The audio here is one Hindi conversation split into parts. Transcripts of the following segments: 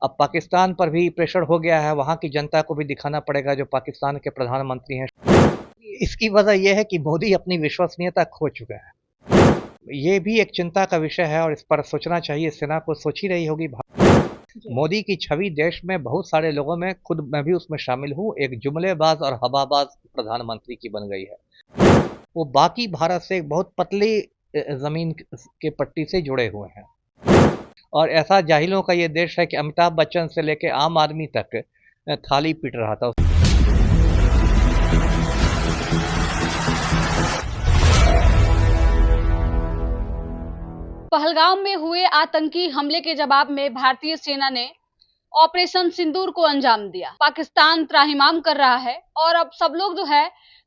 अब पाकिस्तान पर भी प्रेशर हो गया है, वहाँ की जनता को भी दिखाना पड़ेगा जो पाकिस्तान के प्रधानमंत्री हैं। इसकी वजह यह है कि मोदी अपनी विश्वसनीयता खो चुका है। ये भी एक चिंता का विषय है और इस पर सोचना चाहिए, सेना को सोच ही रही होगी। मोदी की छवि देश में बहुत सारे लोगों में, खुद मैं भी उसमें शामिल हूँ, एक जुमलेबाज और हवाबाज प्रधानमंत्री की बन गई है। वो बाकी भारत से एक बहुत पतली जमीन के पट्टी से जुड़े हुए हैं और ऐसा जाहिलों का ये देश है कि अमिताभ बच्चन से लेके आम आदमी तक थाली पीट रहा था। पहलगाम में हुए आतंकी हमले के जवाब में भारतीय सेना ने ऑपरेशन सिंदूर को अंजाम दिया। पाकिस्तान त्राहिमाम कर रहा है और अब सब लोग जो है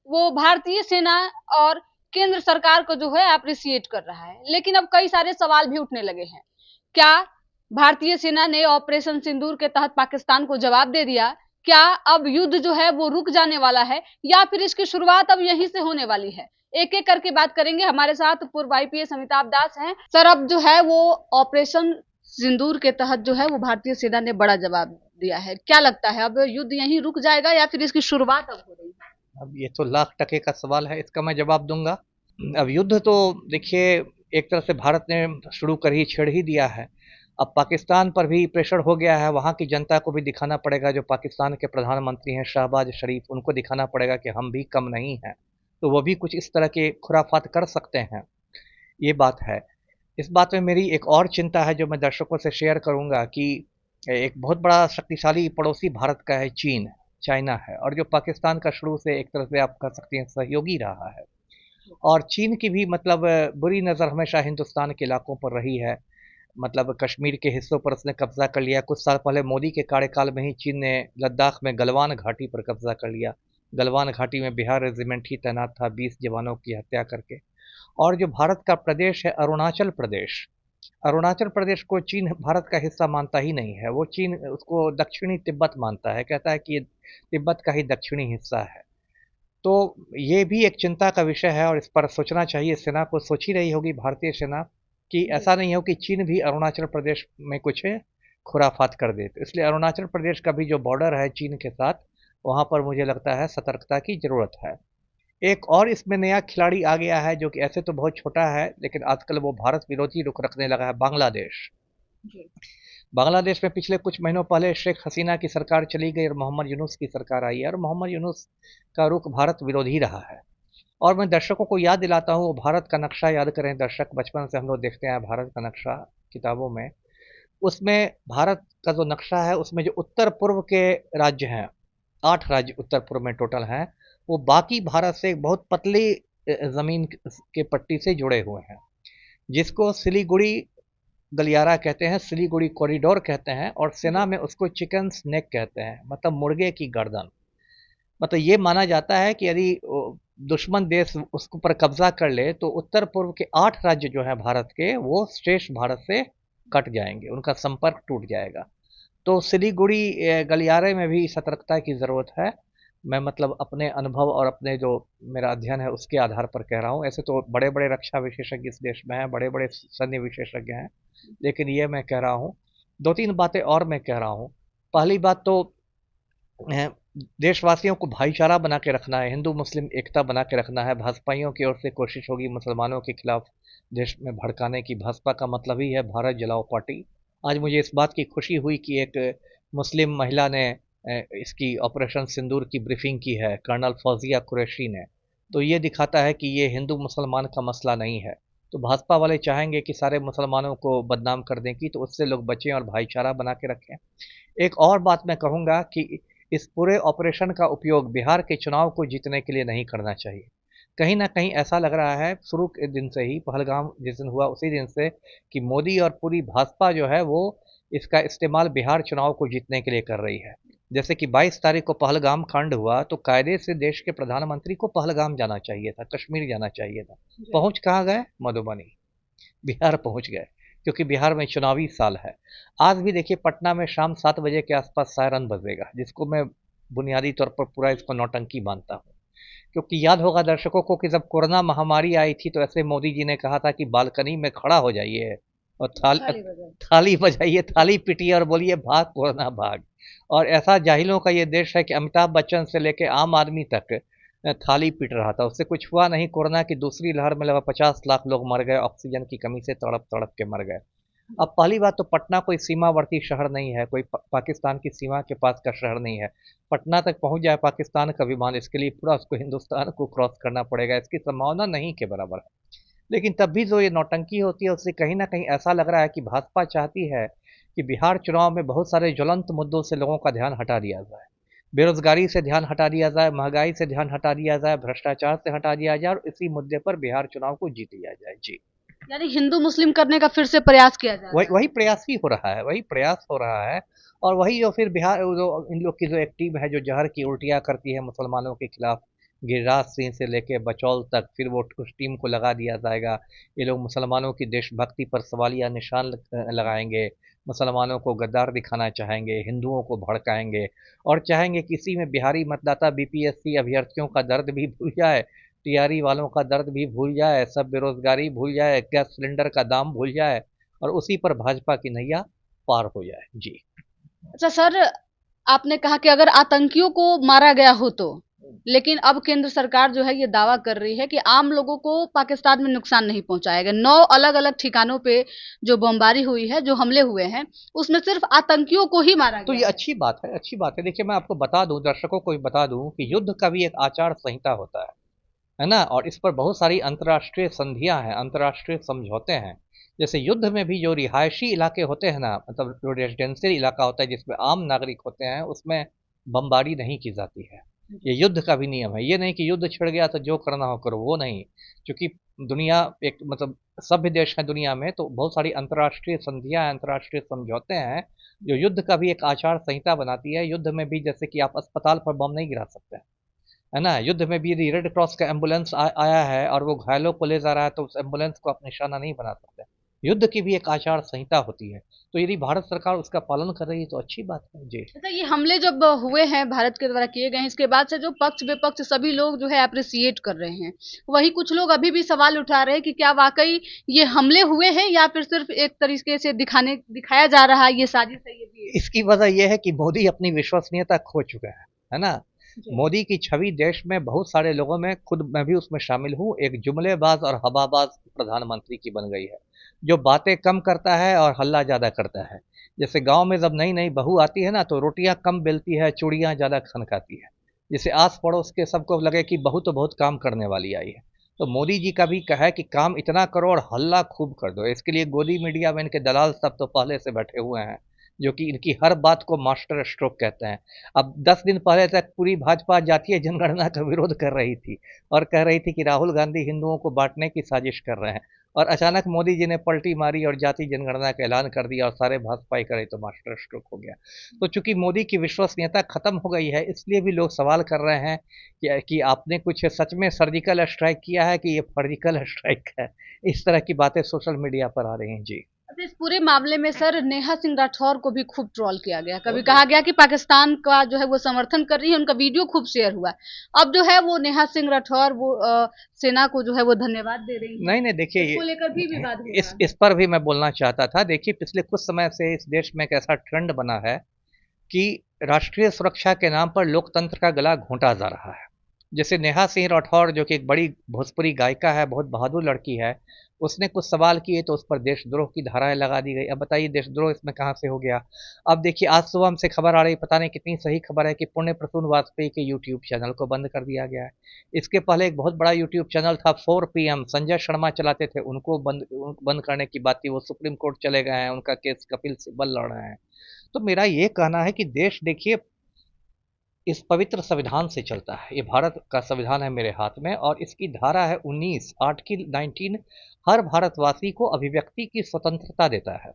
वो भारतीय सेना और केंद्र सरकार को जो है अप्रिशिएट कर रहा है। लेकिन अब कई सारे सवाल भी उठने लगे हैं। क्या भारतीय सेना ने ऑपरेशन सिंदूर के तहत पाकिस्तान को जवाब दे दिया? क्या अब युद्ध जो है वो रुक जाने वाला है या फिर इसकी शुरुआत अब यहीं से होने वाली है? एक एक करके बात करेंगे। हमारे साथ पूर्व आईपीएस अमिताभ दास हैं। सर, अब जो है वो ऑपरेशन सिंदूर के तहत जो है वो भारतीय सेना ने बड़ा जवाब दिया है। क्या लगता है, अब युद्ध यहीं रुक जाएगा या फिर इसकी शुरुआत अब हो रही है? अब ये तो लाख टके का सवाल है, इसका मैं जवाब दूंगा। अब युद्ध तो देखिए, एक तरह से भारत ने शुरू कर ही छेड़ ही दिया है। अब पाकिस्तान पर भी प्रेशर हो गया है, वहाँ की जनता को भी दिखाना पड़ेगा जो पाकिस्तान के प्रधानमंत्री हैं शहबाज शरीफ, उनको दिखाना पड़ेगा कि हम भी कम नहीं हैं। तो वो भी कुछ इस तरह के खुराफात कर सकते हैं, ये बात है। इस बात में मेरी एक और चिंता है जो मैं दर्शकों से शेयर करूंगा कि एक बहुत बड़ा शक्तिशाली पड़ोसी भारत का है चीन, चाइना है, और जो पाकिस्तान का शुरू से एक तरह से आप कह सकते हैं सहयोगी रहा है। और चीन की भी मतलब बुरी नज़र हमेशा हिंदुस्तान के इलाकों पर रही है। मतलब कश्मीर के हिस्सों पर उसने कब्जा कर लिया। कुछ साल पहले मोदी के कार्यकाल में ही चीन ने लद्दाख में गलवान घाटी पर कब्जा कर लिया। गलवान घाटी में बिहार रेजिमेंट ही तैनात था 20 जवानों की हत्या करके। और जो भारत का प्रदेश है अरुणाचल प्रदेश, अरुणाचल प्रदेश को चीन भारत का हिस्सा मानता ही नहीं है। वो चीन उसको दक्षिणी तिब्बत मानता है, कहता है कि ये तिब्बत का ही दक्षिणी हिस्सा है। तो ये भी एक चिंता का विषय है और इस पर सोचना चाहिए, सेना को सोच ही रही होगी भारतीय सेना कि ऐसा नहीं हो कि चीन भी अरुणाचल प्रदेश में कुछ खुराफात कर दे। तो इसलिए अरुणाचल प्रदेश का भी जो बॉर्डर है चीन के साथ, वहाँ पर मुझे लगता है सतर्कता की ज़रूरत है। एक और इसमें नया खिलाड़ी आ गया है जो कि ऐसे तो बहुत छोटा है लेकिन आजकल वो भारत विरोधी रुख रखने लगा है, बांग्लादेश। बांग्लादेश में पिछले कुछ महीनों पहले शेख हसीना की सरकार चली गई और मोहम्मद यूनुस की सरकार आई है और मोहम्मद यूनुस का रुख भारत विरोधी रहा है। और मैं दर्शकों को याद दिलाता हूँ, वो भारत का नक्शा याद करें दर्शक, बचपन से हम लोग देखते हैं भारत का नक्शा किताबों में। उसमें भारत का जो नक्शा है उसमें जो उत्तर पूर्व के राज्य हैं, 8 राज्य उत्तर पूर्व में टोटल हैं, वो बाकी भारत से एक बहुत पतली ज़मीन के पट्टी से जुड़े हुए हैं, जिसको सिलीगुड़ी गलियारा कहते हैं, सिलीगुड़ी कॉरिडोर कहते हैं, और सेना में उसको चिकन स्नेक कहते हैं, मतलब मुर्गे की गर्दन। मतलब ये माना जाता है कि यदि दुश्मन देश उसके ऊपर कब्जा कर ले तो उत्तर पूर्व के 8 राज्य जो हैं भारत के, वो शेष भारत से कट जाएंगे, उनका संपर्क टूट जाएगा। तो सिलीगुड़ी गलियारे में भी सतर्कता की ज़रूरत है। मैं मतलब अपने अनुभव और अपने जो मेरा अध्ययन है उसके आधार पर कह रहा हूँ। ऐसे तो बड़े बड़े रक्षा विशेषज्ञ इस देश में हैं, बड़े बड़े सैन्य विशेषज्ञ हैं, लेकिन ये मैं कह रहा हूँ। 2-3 बातें और मैं कह रहा हूँ। पहली बात तो देशवासियों को भाईचारा बना के रखना है, हिंदू मुस्लिम एकता बना के रखना है। भाजपाइयों की ओर से कोशिश होगी मुसलमानों के खिलाफ देश में भड़काने की। भाजपा का मतलब ही है भारत जलाओ पार्टी। आज मुझे इस बात की खुशी हुई कि एक मुस्लिम महिला ने इसकी ऑपरेशन सिंदूर की ब्रीफिंग की है, कर्नल फौजिया कुरैशी ने। तो ये दिखाता है कि ये हिंदू मुसलमान का मसला नहीं है। तो भाजपा वाले चाहेंगे कि सारे मुसलमानों को बदनाम कर दें कि, तो उससे लोग बचें और भाईचारा बना के रखें। एक और बात मैं कहूँगा कि इस पूरे ऑपरेशन का उपयोग बिहार के चुनाव को जीतने के लिए नहीं करना चाहिए। कहीं ना कहीं ऐसा लग रहा है शुरू के दिन से ही, पहलगाम जिस दिन हुआ उसी दिन से, कि मोदी और पूरी भाजपा जो है वो इसका इस्तेमाल बिहार चुनाव को जीतने के लिए कर रही है। जैसे कि 22 तारीख को पहलगाम कांड हुआ तो कायदे से देश के प्रधानमंत्री को पहलगाम जाना चाहिए था, कश्मीर जाना चाहिए था। पहुंच कहाँ गए? मधुबनी, बिहार पहुंच गए, क्योंकि बिहार में चुनावी साल है। आज भी देखिए पटना में शाम 7 बजे के आसपास सायरन बजेगा, जिसको मैं बुनियादी तौर पर पूरा इसको नौटंकी मानता हूँ। क्योंकि याद होगा दर्शकों को कि जब कोरोना महामारी आई थी तो ऐसे मोदी जी ने कहा था कि बालकनी में खड़ा हो जाइए और थाली बजाओ। थाली बजाइए, थाली पीटिए और बोलिए भाग कोरोना भाग। और ऐसा जाहिलों का ये देश है कि अमिताभ बच्चन से लेके आम आदमी तक थाली पीट रहा था, उससे कुछ हुआ नहीं। कोरोना की दूसरी लहर में लगभग 50 लाख लोग मर गए, ऑक्सीजन की कमी से तड़प तड़प के मर गए। अब पहली बात तो पटना कोई सीमावर्ती शहर नहीं है, कोई पाकिस्तान की सीमा के पास का शहर नहीं है। पटना तक पहुंच जाए पाकिस्तान का विमान, इसके लिए पूरा उसको हिंदुस्तान को क्रॉस करना पड़ेगा, इसकी संभावना नहीं के बराबर है। लेकिन तब भी जो ये नौटंकी होती है, उससे कहीं ना कहीं ऐसा लग रहा है कि भाजपा चाहती है कि बिहार चुनाव में बहुत सारे ज्वलंत मुद्दों से लोगों का ध्यान हटा दिया जाए। बेरोजगारी से ध्यान हटा दिया जाए, महंगाई से ध्यान हटा दिया जाए, भ्रष्टाचार से हटा दिया जाए, और इसी मुद्दे पर बिहार चुनाव को जीत लिया जाए। जी, यानी हिंदू मुस्लिम करने का फिर से प्रयास किया जा वही रहा है। वही प्रयास ही हो रहा है, वही प्रयास हो रहा है। और वही जो फिर बिहार जो इन लोग की जो एक टीम है जो जहर की उल्टियाँ करती है मुसलमानों के खिलाफ, गिरिराज सिंह से लेके बचौल तक, फिर वो उस टीम को लगा दिया जाएगा। ये लोग मुसलमानों की देशभक्ति पर सवालिया निशान लगाएंगे, मुसलमानों को गद्दार दिखाना चाहेंगे, हिंदुओं को भड़काएंगे, और चाहेंगे किसी में बिहारी मतदाता बीपीएससी अभ्यर्थियों का दर्द भी भूल जाए, टीआरई वालों का दर्द भी भूल जाए, सब बेरोजगारी भूल जाए, गैस सिलेंडर का दाम भूल जाए, और उसी पर भाजपा की नैया पार हो जाए। जी, अच्छा सर, आपने कहा कि अगर आतंकियों को मारा गया हो तो, लेकिन अब केंद्र सरकार जो है ये दावा कर रही है कि आम लोगों को पाकिस्तान में नुकसान नहीं पहुंचाएगा। 9 अलग-अलग ठिकानों पे जो बमबारी हुई है, जो हमले हुए हैं, उसमें सिर्फ आतंकियों को ही मारा तो गया ये है। अच्छी बात है, अच्छी बात है। देखिए, मैं आपको बता दूं, दर्शकों को भी बता दूं कि युद्ध का भी एक आचार संहिता होता है ना? और इस पर बहुत सारी अंतर्राष्ट्रीय संधियां हैं, अंतर्राष्ट्रीय समझौते हैं। जैसे युद्ध में भी जो रिहायशी इलाके होते हैं ना, मतलब जो रेजिडेंशियल इलाका होता है जिसमें आम नागरिक होते हैं, उसमें बमबारी नहीं की जाती है। ये युद्ध का भी नियम है, ये नहीं कि युद्ध छिड़ गया तो जो करना हो करो, वो नहीं। क्योंकि दुनिया एक मतलब सभ्य देश है दुनिया में, तो बहुत सारी अंतर्राष्ट्रीय संधियां, अंतर्राष्ट्रीय समझौते हैं जो युद्ध का भी एक आचार संहिता बनाती है। युद्ध में भी जैसे कि आप अस्पताल पर बम नहीं गिरा सकते, है ना? युद्ध में भी यदि रेड क्रॉस का एम्बुलेंस आया है और वो घायलों को ले जा रहा है, तो उस एम्बुलेंस को आप निशाना नहीं बना सकते। युद्ध की भी एक आचार संहिता होती है, तो यदि भारत सरकार उसका पालन कर रही है तो अच्छी बात है। जी, अच्छा, ये हमले जब हुए हैं भारत के द्वारा किए गए हैं, इसके बाद से जो पक्ष विपक्ष सभी लोग जो है अप्रिसिएट कर रहे हैं। वही कुछ लोग अभी भी सवाल उठा रहे हैं कि क्या वाकई ये हमले हुए हैं या फिर सिर्फ एक तरीके से दिखाया जा रहा है, ये साजिश है, ये भी इसकी वजह यह है कि मोदी अपनी विश्वसनीयता खो चुका है ना? जी। मोदी की छवि देश में बहुत सारे लोगों में, खुद मैं भी उसमें शामिल हूँ, एक जुमलेबाज और हवाबाज प्रधानमंत्री की बन गई है, जो बातें कम करता है और हल्ला ज़्यादा करता है। जैसे गांव में जब नई नई बहू आती है ना, तो रोटियां कम बेलती है, चूड़ियां ज़्यादा खनकाती है, जिससे आस पड़ोस के सबको लगे कि बहू तो बहुत काम करने वाली आई है। तो मोदी जी का भी कहा है कि काम इतना करो और हल्ला खूब कर दो। इसके लिए गोदी मीडिया में इनके दलाल सब तो पहले से बैठे हुए हैं, जो कि इनकी हर बात को मास्टर स्ट्रोक कहते हैं। अब 10 दिन पहले तक पूरी भाजपा जातीय जनगणना का विरोध कर रही थी और कह रही थी कि राहुल गांधी हिंदुओं को बांटने की साजिश कर रहे हैं, और अचानक मोदी जी ने पलटी मारी और जाति जनगणना का ऐलान कर दिया और सारे भाजपाई करे तो मास्टर स्ट्रोक हो गया। तो चूंकि मोदी की विश्वसनीयता खत्म हो गई है, इसलिए भी लोग सवाल कर रहे हैं कि आपने कुछ सच में सर्जिकल स्ट्राइक किया है कि ये फर्जिकल स्ट्राइक है। इस तरह की बातें सोशल मीडिया पर आ रही हैं। जी, अच्छा, इस पूरे मामले में सर नेहा सिंह राठौर को भी खूब ट्रोल किया गया। कभी कहा गया कि पाकिस्तान का जो है वो समर्थन कर रही है, उनका वीडियो खूब शेयर हुआ। अब जो है वो नेहा सिंह राठौर वो सेना को जो है वो धन्यवाद दे रही हैं। नहीं नहीं, देखिए इसको लेकर भी विवाद हो रहा इस पर भी मैं बोलना चाहता था। देखिए, पिछले कुछ समय से इस देश में एक ऐसा ट्रेंड बना है कि राष्ट्रीय सुरक्षा के नाम पर लोकतंत्र का गला घोंटा जा रहा है। जैसे नेहा सिंह राठौर, जो कि एक बड़ी भोजपुरी गायिका है, बहुत बहादुर लड़की है, उसने कुछ सवाल किए तो उस पर देशद्रोह की धाराएं लगा दी गई। अब बताइए देशद्रोह इसमें कहाँ से हो गया? अब देखिए, आज सुबह हमसे खबर आ रही, पता नहीं कितनी सही खबर है, कि पुण्य प्रसून वाजपेयी के यूट्यूब चैनल को बंद कर दिया गया है। इसके पहले एक बहुत बड़ा यूट्यूब चैनल था 4 PM, संजय शर्मा चलाते थे, उनको बंद करने की बात थी। वो सुप्रीम कोर्ट चले गए हैं, उनका केस कपिल सिब्बल लड़ रहे हैं। तो मेरा ये कहना है कि देश, देखिए, इस पवित्र संविधान से चलता है। ये भारत का संविधान है मेरे हाथ में, और इसकी धारा है 19, आर्टिकल 19 हर भारतवासी को अभिव्यक्ति की स्वतंत्रता देता है,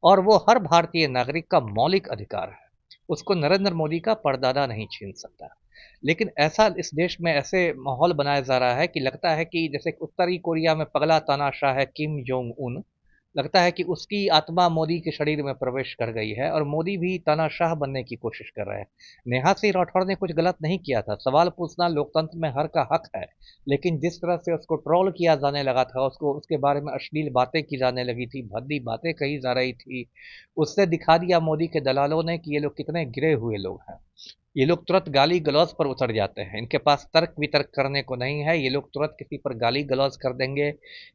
और वो हर भारतीय नागरिक का मौलिक अधिकार है। उसको नरेंद्र मोदी का परदादा नहीं छीन सकता। लेकिन ऐसा इस देश में ऐसे माहौल बनाया जा रहा है कि लगता है कि जैसे उत्तरी कोरिया में पगला तानाशाह है किम जोंग उन, लगता है कि उसकी आत्मा मोदी के शरीर में प्रवेश कर गई है और मोदी भी तानाशाह बनने की कोशिश कर रहे हैं। नेहा सिंह राठौर ने कुछ गलत नहीं किया था, सवाल पूछना लोकतंत्र में हर का हक है, लेकिन जिस तरह से उसको ट्रोल किया जाने लगा था, उसको उसके बारे में अश्लील बातें की जाने लगी थी, भद्दी बातें कही जा रही थी, उससे दिखा दिया मोदी के दलालों ने कि ये लोग कितने गिरे हुए लोग हैं। ये लोग तुरंत गाली गलौज पर उतर जाते हैं, इनके पास तर्क वितर्क करने को नहीं है। ये लोग तुरंत किसी पर गाली गलौज कर देंगे,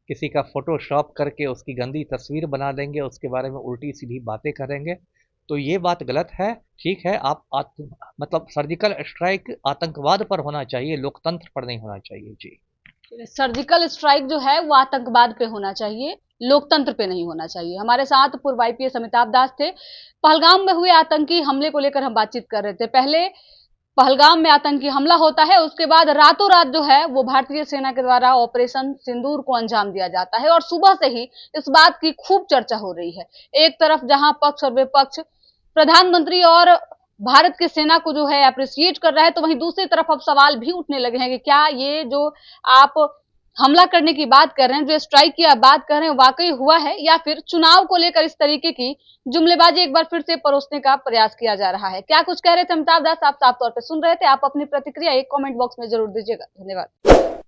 किसी का फोटोशॉप करके उसकी गंदी तस्वीर बना देंगे, उसके बारे में उल्टी सीधी बातें करेंगे। तो ये बात गलत है। ठीक है, मतलब सर्जिकल स्ट्राइक आतंकवाद पर होना चाहिए, लोकतंत्र पर नहीं होना चाहिए। जी, सर्जिकल स्ट्राइक जो है वो आतंकवाद पे होना चाहिए, लोकतंत्र पे नहीं होना चाहिए। हमारे साथ पूर्व आईपीएस अमिताभ दास थे। पहलगाम में हुए आतंकी हमले को लेकर हम बातचीत कर रहे थे। पहले पहलगाम में आतंकी हमला होता है, उसके बाद रातों रात जो है वो भारतीय सेना के द्वारा ऑपरेशन सिंदूर को अंजाम दिया जाता है और सुबह से ही इस बात की खूब चर्चा हो रही है। एक तरफ जहां पक्ष और विपक्ष प्रधानमंत्री और भारत की सेना को जो है अप्रिशिएट कर रहा है, तो वहीं दूसरी तरफ अब सवाल भी उठने लगे हैं कि क्या ये जो आप हमला करने की बात कर रहे हैं, जो स्ट्राइक की आप बात कर रहे हैं, वाकई हुआ है या फिर चुनाव को लेकर इस तरीके की जुमलेबाजी एक बार फिर से परोसने का प्रयास किया जा रहा है। क्या कुछ कह रहे थे अमिताभ दास, आप साफ तौर पर सुन रहे थे। आप अपनी प्रतिक्रिया एक कमेंट बॉक्स में जरूर दीजिएगा। धन्यवाद।